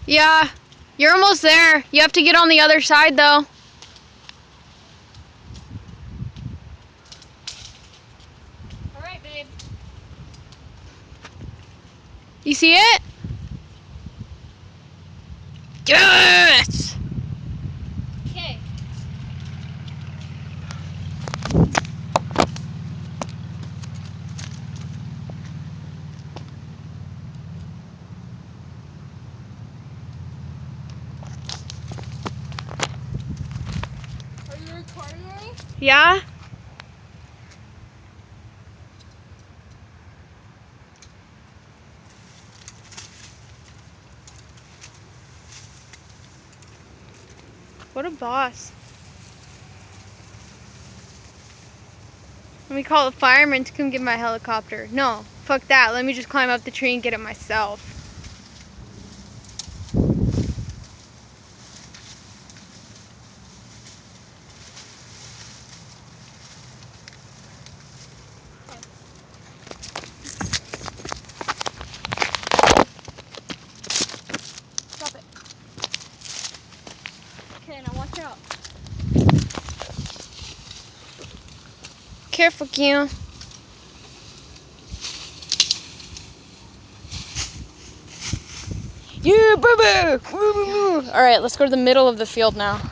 Yeah, you're almost there. You have to get on the other side, though. All right, babe. You see it? Yes! Okay. Are you recording me? Yeah? What a boss. Let me call the firemen to come get my helicopter. No, fuck that. Let me just climb up the tree and get it myself. Stop it. Okay, now watch out. Careful, Kim. Yeah, boo-boo! All right, let's go to the middle of the field now.